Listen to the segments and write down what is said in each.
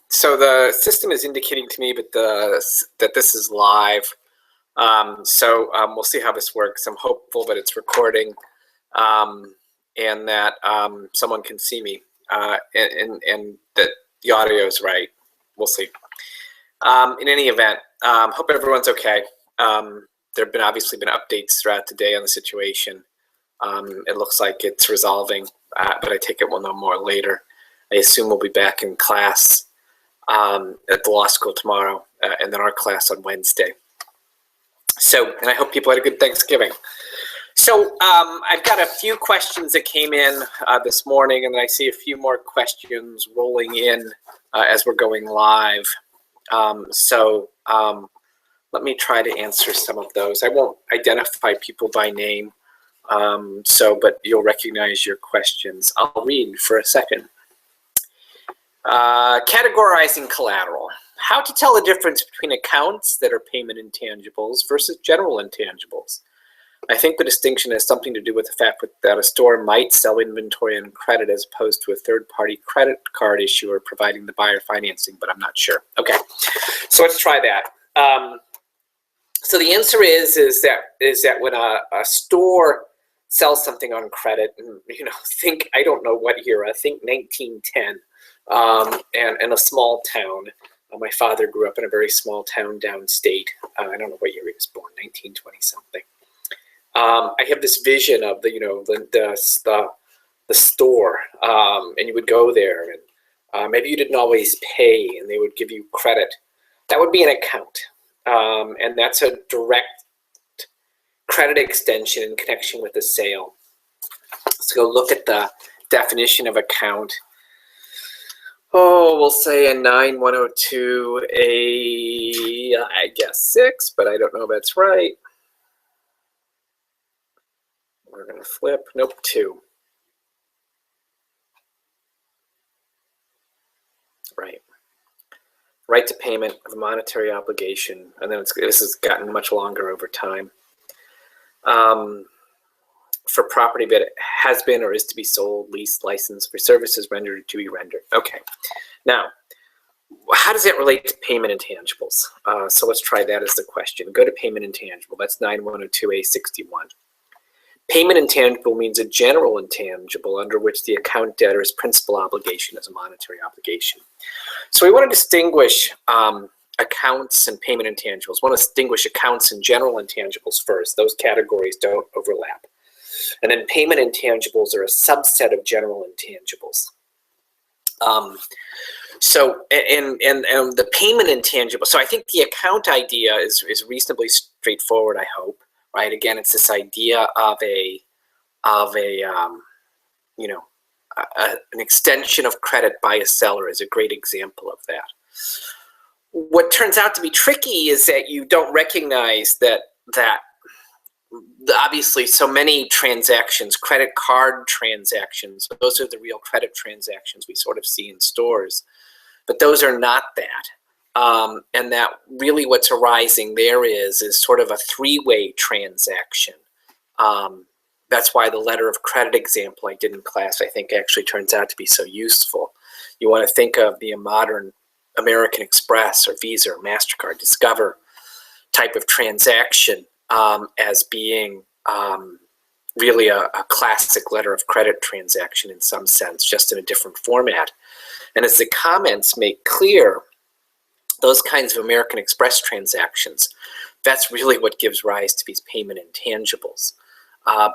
So the system is indicating to me that this is live. We'll see how this works. I'm hopeful that it's recording and that someone can see me and that the audio is right. We'll see. In any event, hope everyone's okay. There have obviously been updates throughout the day on the situation. It looks like it's resolving, but I take it we'll know more later. I assume we'll be back in class at the law school tomorrow, and then our class on Wednesday. And I hope people had a good Thanksgiving. I've got a few questions that came in this morning, and I see a few more questions rolling in as we're going live. Let me try to answer some of those. I won't identify people by name, but you'll recognize your questions. I'll read for a second. Categorizing collateral. How to tell the difference between accounts that are payment intangibles versus general intangibles. I think the distinction has something to do with the fact that a store might sell inventory on credit as opposed to a third-party credit card issuer providing the buyer financing, but I'm not sure. Okay, so let's try that. So the answer is that when a store sells something on credit, and think, I don't know what era, think 1910, and a small town. My father grew up in a very small town downstate. I don't know what year he was born, 1920 something. I have this vision of the store, and you would go there, and maybe you didn't always pay, and they would give you credit. That would be an account, and that's a direct credit extension in connection with the sale. Let's go look at the definition of account. Oh, we'll say a 9102 I guess 6, but I don't know if that's right. We're going to flip. Nope, 2. Right. Right to payment of a monetary obligation. And then this has gotten much longer over time. For property that has been or is to be sold, leased, licensed, for services rendered or to be rendered. Okay. Now, how does that relate to payment intangibles? So let's try that as the question. Go to payment intangible. That's 9102A61. Payment intangible means a general intangible under which the account debtor's principal obligation is a monetary obligation. So we want to distinguish accounts and payment intangibles. We want to distinguish accounts and general intangibles first. Those categories don't overlap. And then payment intangibles are a subset of general intangibles. The payment intangible, so I think the account idea is reasonably straightforward, I hope. Right? Again, it's this idea of an extension of credit by a seller is a great example of that. What turns out to be tricky is that you don't recognize that obviously so many transactions, credit card transactions, those are the real credit transactions we sort of see in stores, but those are not that. And that really what's arising there is sort of a three-way transaction. That's why the letter of credit example I did in class I think actually turns out to be so useful. You want to think of the modern American Express or Visa or MasterCard Discover type of transaction as being really a classic letter of credit transaction in some sense, just in a different format. And as the comments make clear, those kinds of American Express transactions, that's really what gives rise to these payment intangibles.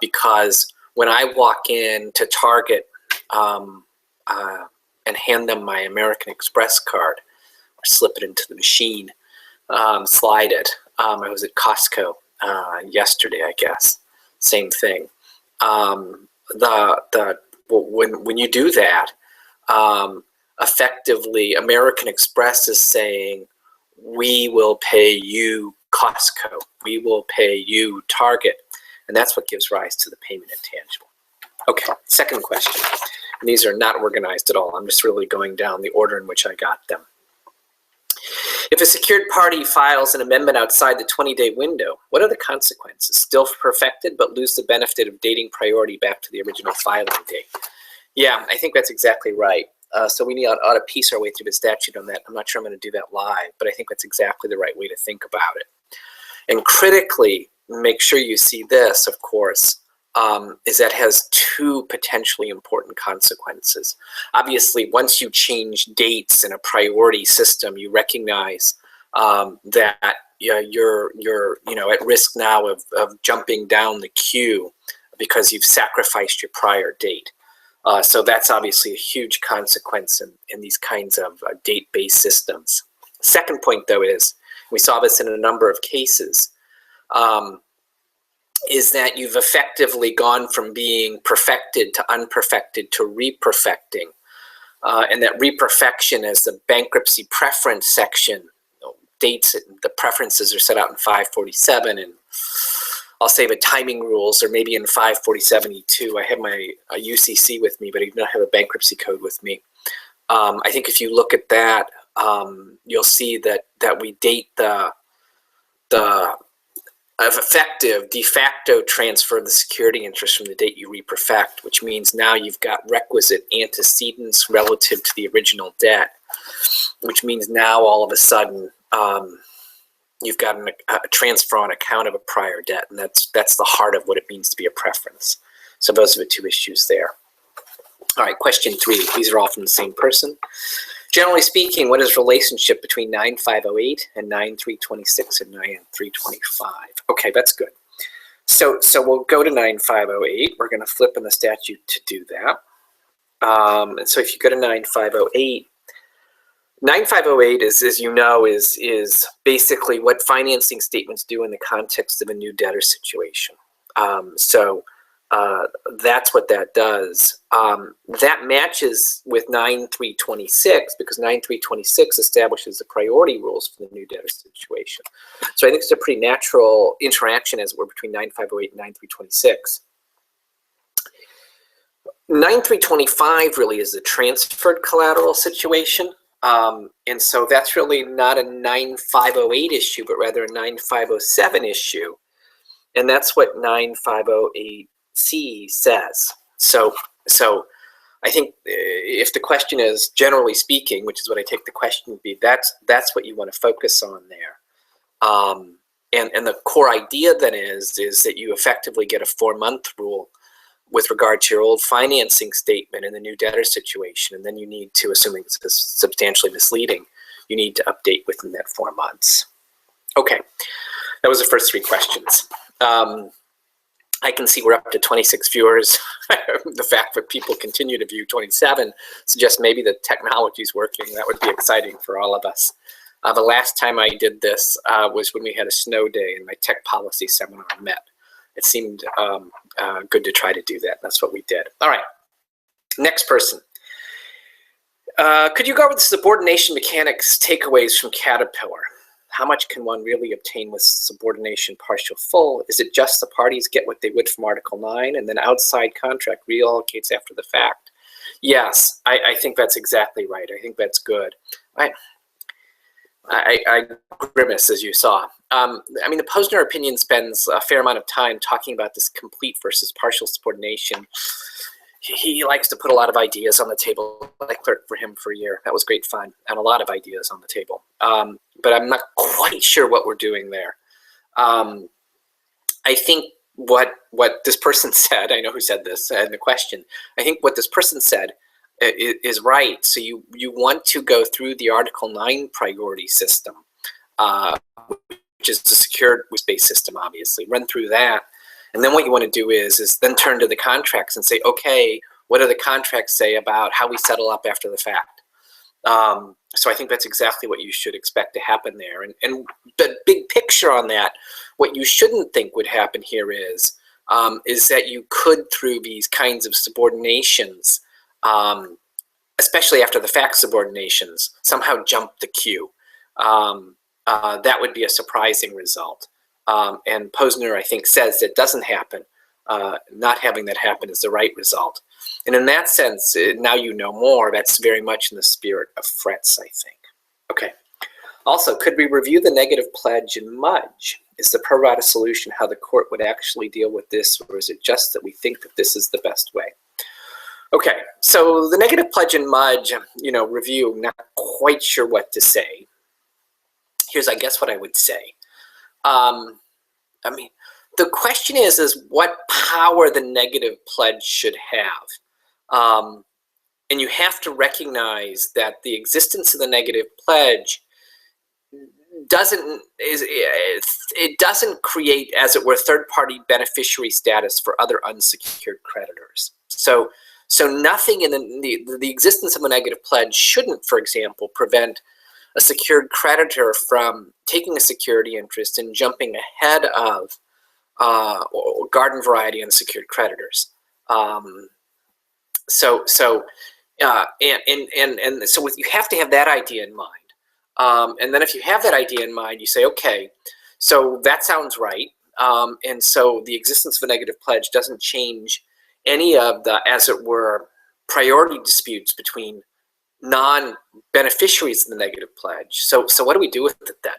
Because when I walk in to Target and hand them my American Express card, or slip it into the machine, slide it. I was at Costco yesterday, I guess. Same thing. When you do that, effectively, American Express is saying, we will pay you Costco, we will pay you Target, and that's what gives rise to the payment intangible. Okay, second question. And these are not organized at all. I'm just really going down the order in which I got them. If a secured party files an amendment outside the 20-day window, what are the consequences? Still perfected, but lose the benefit of dating priority back to the original filing date. Yeah, I think that's exactly right. So we ought to piece our way through the statute on that. I'm not sure I'm going to do that live, but I think that's exactly the right way to think about it. And critically, make sure you see this, of course, is that has two potentially important consequences. Obviously, once you change dates in a priority system, you recognize that you're at risk now of jumping down the queue because you've sacrificed your prior date. So that's obviously a huge consequence in these kinds of date-based systems. Second point, though, is we saw this in a number of cases, is that you've effectively gone from being perfected to unperfected to reperfecting. And that reperfection, as the bankruptcy preference section dates it, the preferences are set out in 547, and I'll say the timing rules, or maybe in 547E2. I have my UCC with me, but I do not have a bankruptcy code with me. I think if you look at that, you'll see that we date the effective de facto transfer of the security interest from the date you reperfect, which means now you've got requisite antecedents relative to the original debt, which means now all of a sudden you've got a transfer on account of a prior debt, and that's the heart of what it means to be a preference. So those are the two issues there. All right, question 3. These are all from the same person. Generally speaking, what is the relationship between 9508 and 9326 and 9325? Okay, that's good. So we'll go to 9508. We're going to flip in the statute to do that. And so if you go to 9508, 9508 is, as you know, is basically what financing statements do in the context of a new debtor situation. That's what that does. That matches with 9326 because 9326 establishes the priority rules for the new debtor situation. So I think it's a pretty natural interaction, as it were, between 9508 and 9326. 9325 really is the transferred collateral situation. And so that's really not a 9508 issue, but rather a 9507 issue. And that's what 9508C says. So I think if the question is generally speaking, which is what I take the question to be, that's what you want to focus on there. And the core idea then is that you effectively get a 4-month rule with regard to your old financing statement in the new debtor situation, and then you need to, assuming it's substantially misleading, you need to update within that 4 months. Okay, that was the first 3 questions. I can see we're up to 26 viewers. The fact that people continue to view 27 suggests maybe the technology is working. That would be exciting for all of us. The last time I did this was when we had a snow day and my tech policy seminar met. It seemed good to try to do that. That's what we did. All right, next person. Could you go over the subordination mechanics takeaways from Caterpillar? How much can one really obtain with subordination partial full? Is it just the parties get what they would from Article 9 and then outside contract reallocates after the fact? Yes, I think that's exactly right. I think that's good. I grimace, as you saw. I mean, the Posner opinion spends a fair amount of time talking about this complete versus partial subordination. He likes to put a lot of ideas on the table. I clerked for him for a year. That was great fun, and a lot of ideas on the table. But I'm not quite sure what we're doing there. I think what this person said, I know who said this in the question, I think what this person said is right. So you want to go through the Article 9 priority system, which is the secured space system, obviously. Run through that. And then what you want to do is then turn to the contracts and say, okay, what do the contracts say about how we settle up after the fact? So I think that's exactly what you should expect to happen there. And the big picture on that, what you shouldn't think would happen here is that you could, through these kinds of subordinations, especially after the fact subordinations, somehow jump the queue. That would be a surprising result. And Posner, I think, says it doesn't happen. Not having that happen is the right result. And in that sense, now you know more. That's very much in the spirit of Fretz, I think. Okay. Also, could we review the negative pledge in Mudge? Is the pro rata solution how the court would actually deal with this, or is it just that we think that this is the best way? Okay, so the negative pledge and MUDGE, review, not quite sure what to say. Here's, I guess, what I would say. I mean, the question is what power the negative pledge should have. And you have to recognize that the existence of the negative pledge doesn't create, as it were, third-party beneficiary status for other unsecured creditors. So nothing in the existence of a negative pledge shouldn't, for example, prevent a secured creditor from taking a security interest and jumping ahead of garden variety unsecured creditors. So you have to have that idea in mind. And then if you have that idea in mind, you say, okay, so that sounds right. And so the existence of a negative pledge doesn't change any of the, as it were, priority disputes between non-beneficiaries of the negative pledge. So what do we do with it then?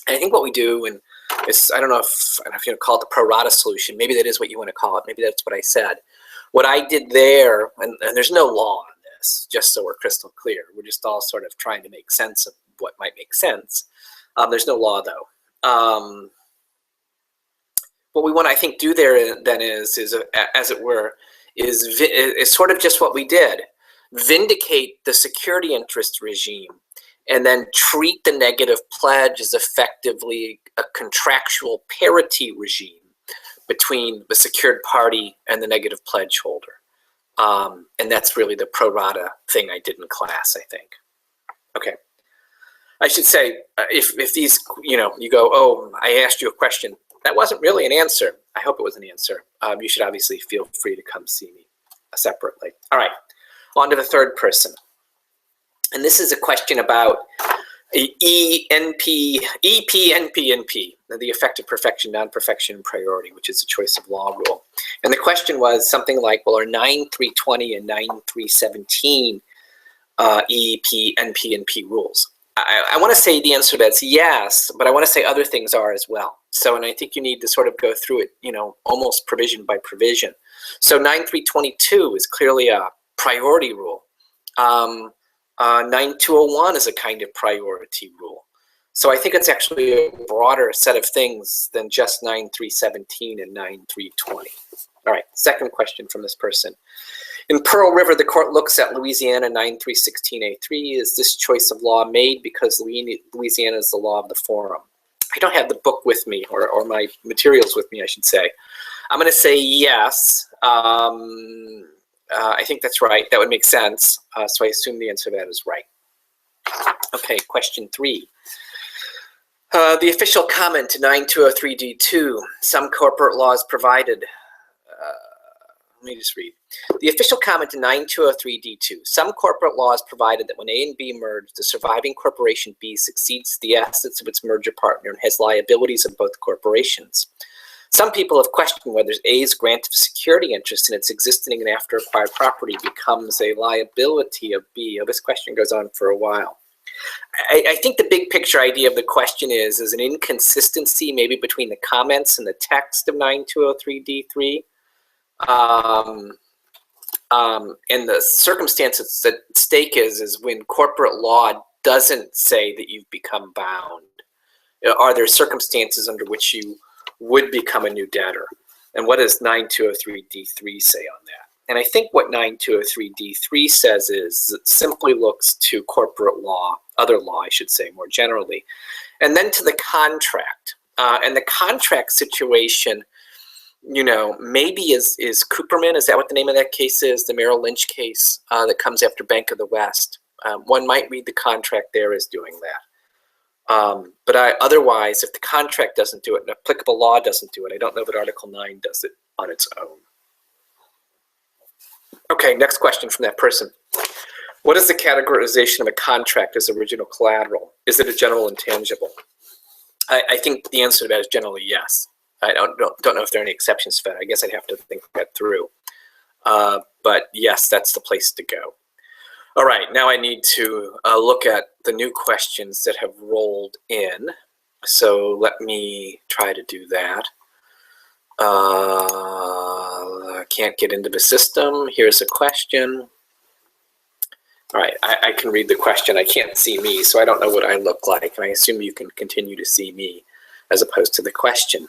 And I think what we do, and it's, I don't know if you call it the pro rata solution. Maybe that is what you want to call it. Maybe that's what I said. What I did there, and there's no law on this, just so we're crystal clear. We're just all sort of trying to make sense of what might make sense. There's no law, though. What we want to, I think, do there then is as it were, is sort of just what we did. Vindicate the security interest regime and then treat the negative pledge as effectively a contractual parity regime between the secured party and the negative pledge holder. And that's really the pro rata thing I did in class, I think. Okay. I should say, if these, you go, oh, I asked you a question. That wasn't really an answer. I hope it was an answer. You should obviously feel free to come see me separately. All right, on to the third person. And this is a question about EPNP, the effective perfection, non-perfection priority, which is a choice of law rule. And the question was something like, well, are 9320 and 9317 EPNP rules? I want to say the answer to that's yes, but I want to say other things are as well. So, and I think you need to sort of go through it, almost provision by provision. So 9322 is clearly a priority rule. 9201 is a kind of priority rule. So I think it's actually a broader set of things than just 9317 and 9320. All right, second question from this person. In Pearl River, the court looks at Louisiana 9316A3. Is this choice of law made because Louisiana is the law of the forum? I don't have the book with me, or my materials with me, I should say. I'm going to say yes. I think that's right. That would make sense. So I assume the answer to that is right. Okay, question 3. The official comment to 9203D2. Some corporate laws provided. Let me just read. The official comment to 9203D2. Some corporate laws provided that when A and B merge, the surviving corporation B succeeds the assets of its merger partner and has liabilities of both corporations. Some people have questioned whether A's grant of security interest in its existing and after acquired property becomes a liability of B. Oh, this question goes on for a while. I think the big picture idea of the question is an inconsistency maybe between the comments and the text of 9203D3. And the circumstances at stake is when corporate law doesn't say that you've become bound. Are there circumstances under which you would become a new debtor? And what does 9203D3 say on that? And I think what 9203D3 says is it simply looks to corporate law, other law, I should say, more generally, and then to the contract. And the contract situation, maybe is Cooperman. Is that what the name of that case is? The Merrill Lynch case that comes after Bank of the West. One might read the contract there as doing that. But otherwise, if the contract doesn't do it and applicable law doesn't do it, I don't know that Article 9 does it on its own. Okay, next question from that person. What is the categorization of a contract as original collateral? Is it a general intangible? I think the answer to that is generally yes. I don't know if there are any exceptions to that. I guess I'd have to think that through. But yes, that's the place to go. All right, now I need to look at the new questions that have rolled in. So let me try to do that. Can't get into the system. Here's a question. All right, I can read the question. I can't see me, so I don't know what I look like, and I assume you can continue to see me as opposed to the question.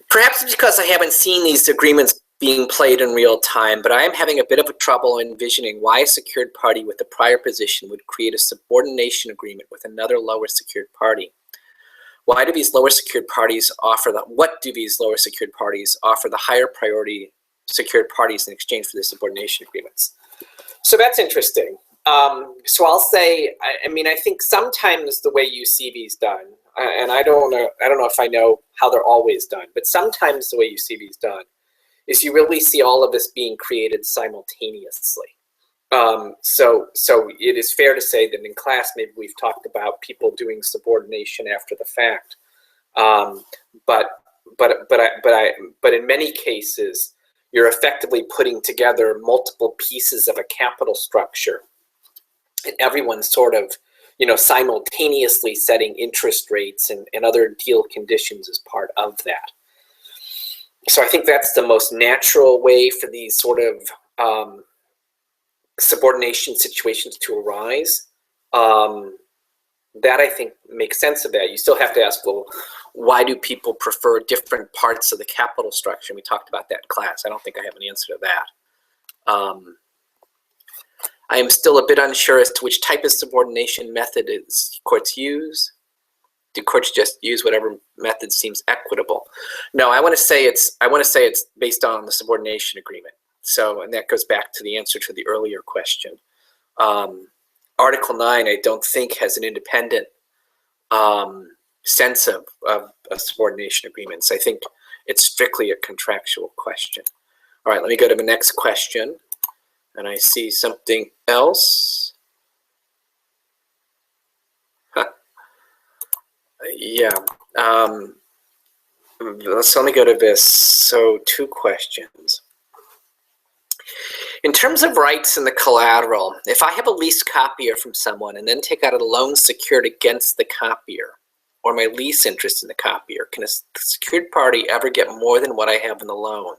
Perhaps it's because I haven't seen these agreements being played in real time, but I am having a bit of a trouble envisioning why a secured party with a prior position would create a subordination agreement with another lower secured party. Why do these lower secured parties offer what do these lower secured parties offer the higher priority secured parties in exchange for the subordination agreements? So that's interesting. So I'll say, I think sometimes the way you see these done, and I don't know if I know how they're always done, but sometimes the way you see these done is you really see all of this being created simultaneously. So it is fair to say that in class, maybe we've talked about people doing subordination after the fact. But in many cases, you're effectively putting together multiple pieces of a capital structure, and everyone's sort of, simultaneously setting interest rates and other deal conditions as part of that. So I think that's the most natural way for these sort of subordination situations to arise. That I think makes sense of that. You still have to ask, well, why do people prefer different parts of the capital structure? We talked about that in class. I don't think I have an answer to that. I am still a bit unsure as to which type of subordination method courts use. Do courts just use whatever method seems equitable? No, I want to say it's based on the subordination agreement. So, and that goes back to the answer to the earlier question. Article 9, I don't think has an independent sense of subordination agreements. I think it's strictly a contractual question. All right, let me go to the next question. And I see something else. Yeah. Let's only go to this. So 2 questions. In terms of rights in the collateral, if I have a lease copier from someone and then take out a loan secured against the copier or my lease interest in the copier, can a secured party ever get more than what I have in the loan?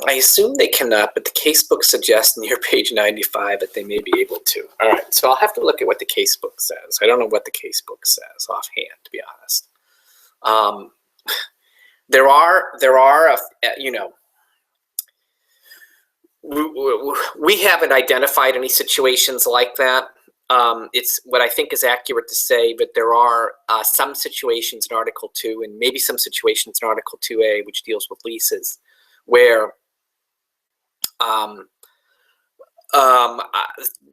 I assume they cannot, but the casebook suggests near page 95 that they may be able to. All right, so I'll have to look at what the casebook says. I don't know what the casebook says offhand, to be honest. There are, we haven't identified any situations like that. It's what I think is accurate to say, but there are some situations in Article 2 and maybe some situations in Article 2A, which deals with leases, where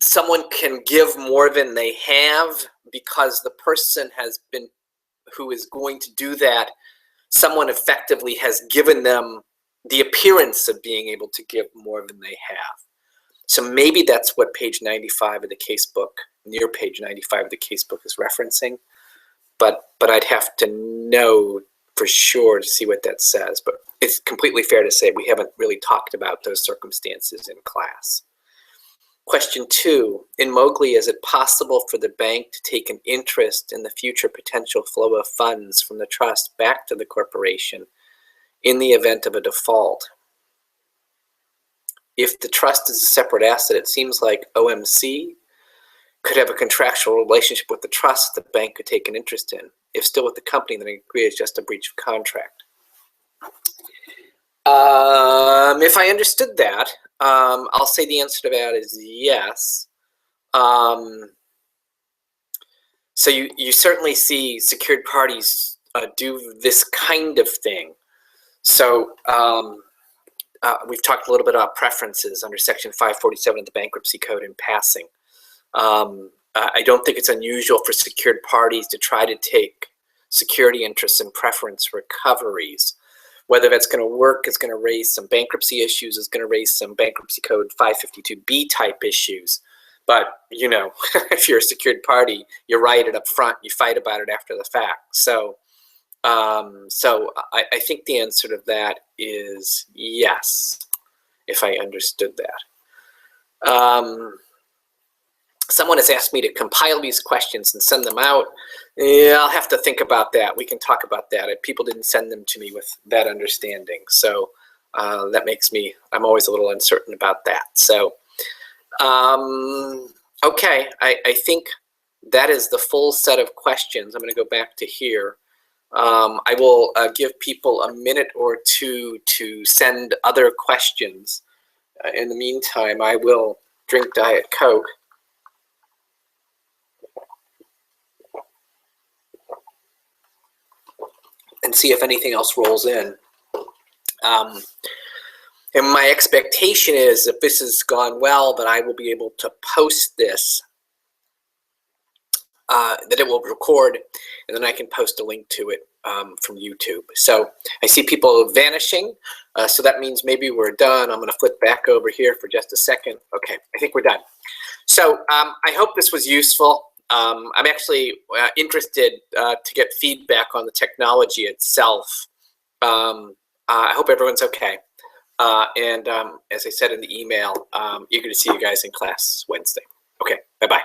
someone can give more than they have because the person who is going to do that, someone effectively has given them the appearance of being able to give more than they have. So maybe that's what page 95 of the casebook, near page 95 of the casebook is referencing, but I'd have to know for sure to see what that says. But it's completely fair to say we haven't really talked about those circumstances in class. Question 2, in Mowgli, is it possible for the bank to take an interest in the future potential flow of funds from the trust back to the corporation in the event of a default? If the trust is a separate asset, it seems like OMC could have a contractual relationship with the trust that the bank could take an interest in. If still with the company, then I agree it's just a breach of contract. If I understood that, I'll say the answer to that is yes. So you certainly see secured parties do this kind of thing. So we've talked a little bit about preferences under Section 547 of the Bankruptcy Code in passing. I don't think it's unusual for secured parties to try to take security interests and preference recoveries. Whether that's going to work is going to raise some bankruptcy issues, is going to raise some Bankruptcy Code 552B type issues. But, if you're a secured party, you write it up front, you fight about it after the fact. So I think the answer to that is yes, if I understood that. Someone has asked me to compile these questions and send them out. Yeah, I'll have to think about that. We can talk about that. People didn't send them to me with that understanding. So that makes me, I'm always a little uncertain about that. So, okay, I think that is the full set of questions. I'm going to go back to here. I will give people a minute or two to send other questions. In the meantime, I will drink Diet Coke. And see if anything else rolls in. And my expectation is if this has gone well, that I will be able to post this, that it will record, and then I can post a link to it from YouTube. So I see people vanishing, so that means maybe we're done. I'm going to flip back over here for just a second. Okay, I think we're done. So I hope this was useful. I'm actually interested to get feedback on the technology itself. I hope everyone's okay. And as I said in the email, eager to see you guys in class Wednesday. Okay, bye-bye.